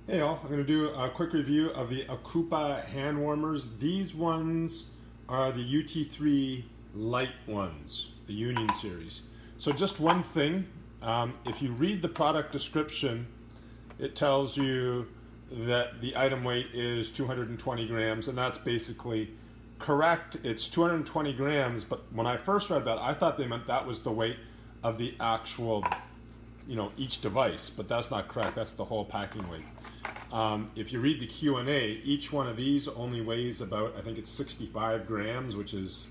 Hey all, I'm going to do a quick review of the OCOOPA hand warmers. These ones are the UT3 Lite ones, the Union series. So just one thing, if you read the product description, it tells you that the item weight is 220 grams, and that's basically correct. It's 220 grams, but when I first read that, I thought they meant that was the weight of the actual, each device, but that's not correct. That's the whole packing weight. If you read the Q&A, each one of these only weighs about, I think it's 65 grams, which is,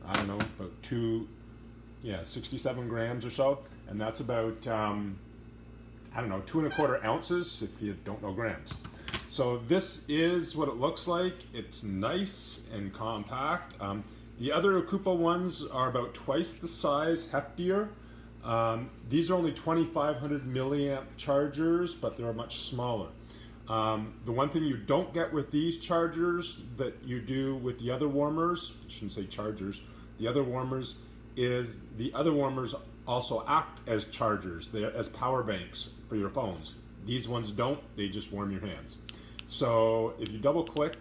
I don't know, about 67 grams or so. And that's about, 2¼ ounces if you don't know grams. So this is what it looks like. It's nice and compact. The other OCOOPA ones are about twice the size, heftier. These are only 2,500 milliamp chargers, but they're much smaller. The one thing you don't get with these chargers that you do with the other warmers, I shouldn't say chargers, the other warmers, is the other warmers also act as chargers, as power banks for your phones. These ones don't, they just warm your hands. So if you double click,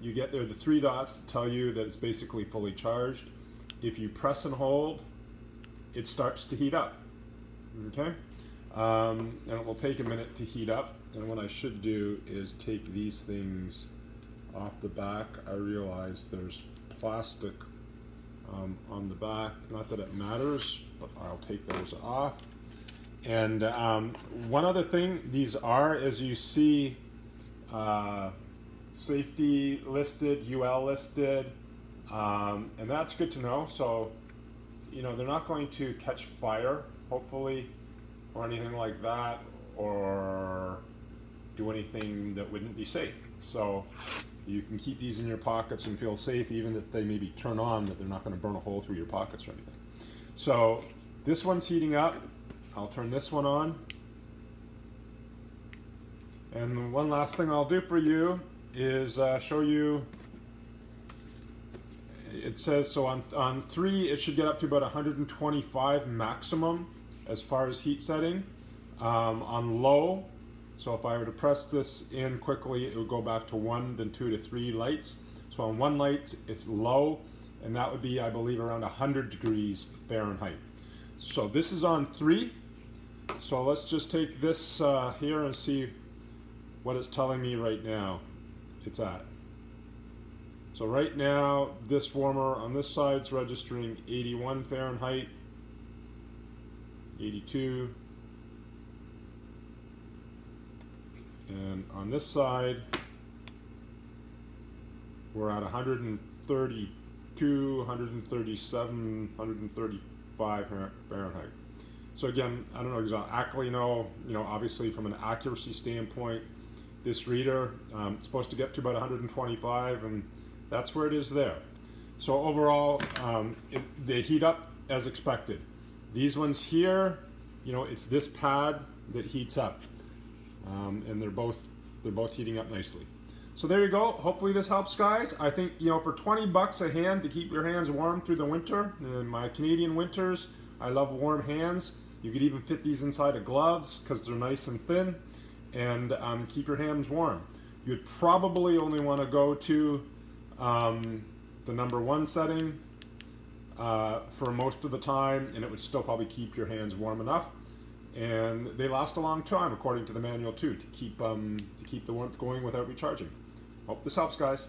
you get there the 3 dots that tell you that it's basically fully charged. If you press and hold, it starts to heat up, okay? And it will take a minute to heat up. And what I should do is take these things off the back. I realize there's plastic on the back. Not that it matters, but I'll take those off. And one other thing, these are, as you see, safety listed, UL listed, and that's good to know. So, they're not going to catch fire, hopefully, or anything like that, or do anything that wouldn't be safe. So you can keep these in your pockets and feel safe, even if they maybe turn on, that they're not going to burn a hole through your pockets or anything. So this one's heating up. I'll turn this one on. And one last thing I'll do for you is show you. It says, so on 3, it should get up to about 125 maximum as far as heat setting. On low, so if I were to press this in quickly, it would go back to 1, then 2 to 3 lights. So on 1 light, it's low, and that would be, I believe, around 100 degrees Fahrenheit. So this is on 3. So let's just take this here and see what it's telling me right now it's at. So right now, this warmer on this side is registering 81 Fahrenheit, 82, and on this side, we're at 132, 137, 135 Fahrenheit. So again, I don't know exactly, obviously from an accuracy standpoint, this reader, it's supposed to get to about 125, and that's where it is there. So overall, they heat up as expected. These ones here, it's this pad that heats up, and they're both heating up nicely. So there you go. Hopefully this helps, guys. I think for 20 bucks a hand to keep your hands warm through the winter. In my Canadian winters, I love warm hands. You could even fit these inside of gloves because they're nice and thin, and keep your hands warm. You'd probably only want to go to the number 1 setting for most of the time, and it would still probably keep your hands warm enough. And they last a long time, according to the manual too, to keep the warmth going without recharging. Hope this helps, guys.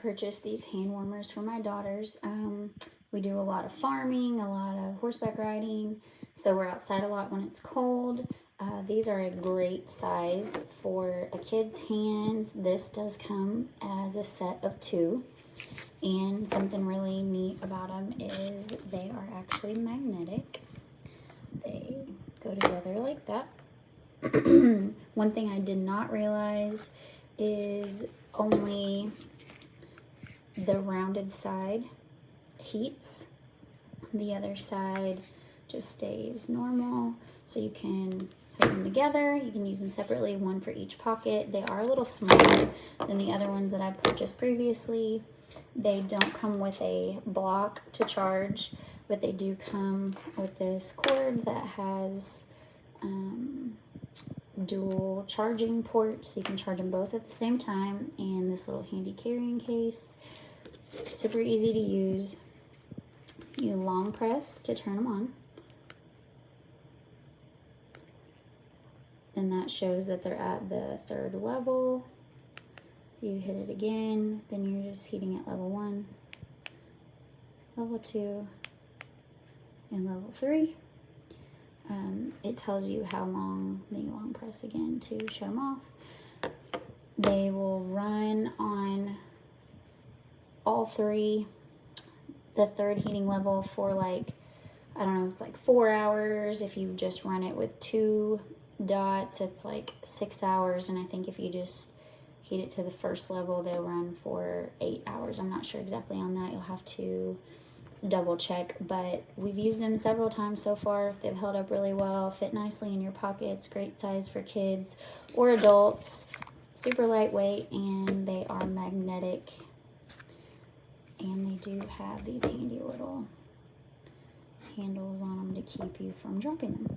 purchased these hand warmers for my daughters. We do a lot of farming, a lot of horseback riding, so we're outside a lot when it's cold. These are a great size for a kid's hands. This does come as a set of 2. And something really neat about them is they are actually magnetic. They go together like that. One thing I did not realize is only the rounded side heats. The other side just stays normal. So you can put them together. You can use them separately, one for each pocket. They are a little smaller than the other ones that I purchased previously. They don't come with a block to charge, but they do come with this cord that has dual charging ports, so you can charge them both at the same time, and this little handy carrying case. Super easy to use. You long press to turn them on. Then that shows that they're at the 3rd level. You hit it again, then you're just heating at level 1, level 2, and level 3. It tells you how long, then you long press again to shut them off. They will run on all 3, the 3rd heating level for like, I don't know, it's like 4 hours. If you just run it with 2 dots, it's like 6 hours. And I think if you just heat it to the 1st level, they'll run for 8 hours. I'm not sure exactly on that. You'll have to double check, but we've used them several times so far. They've held up really well, fit nicely in your pockets, great size for kids or adults, super lightweight, and they are magnetic, and they do have these handy little handles on them to keep you from dropping them.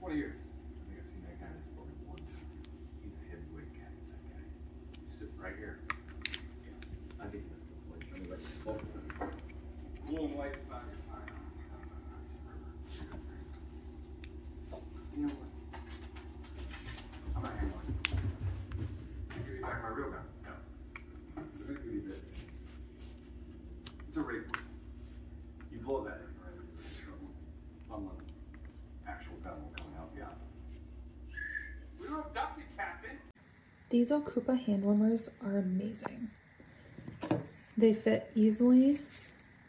20 years. I think I've seen that guy in this building one time. He's a heavyweight captain, that guy. He's sitting right here. Yeah. I think he missed the plate. Let me let you smoke. Blue and white fire. You know what? I'm not hang on. I have my real gun. No. I'm gonna give you this. It's a rape whistle. You blow that in, right? Someone, actual gun will come and help you out. We were abducted, Captain. These OCOOPA hand warmers are amazing. They fit easily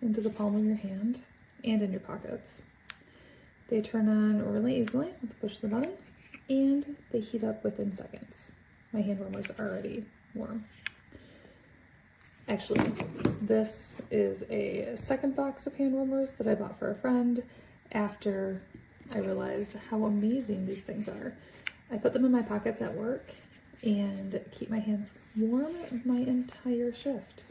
into the palm of your hand and in your pockets. They turn on really easily with the push of the button, and they heat up within seconds. My hand warmer's already warm. Actually, this is a second box of hand warmers that I bought for a friend after I realized how amazing these things are. I put them in my pockets at work and keep my hands warm my entire shift.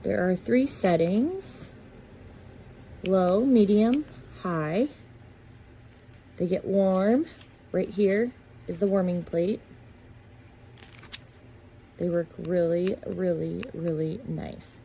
There are 3 settings: low, medium, high. They get warm. Right here is the warming plate. They work really, really, really nice.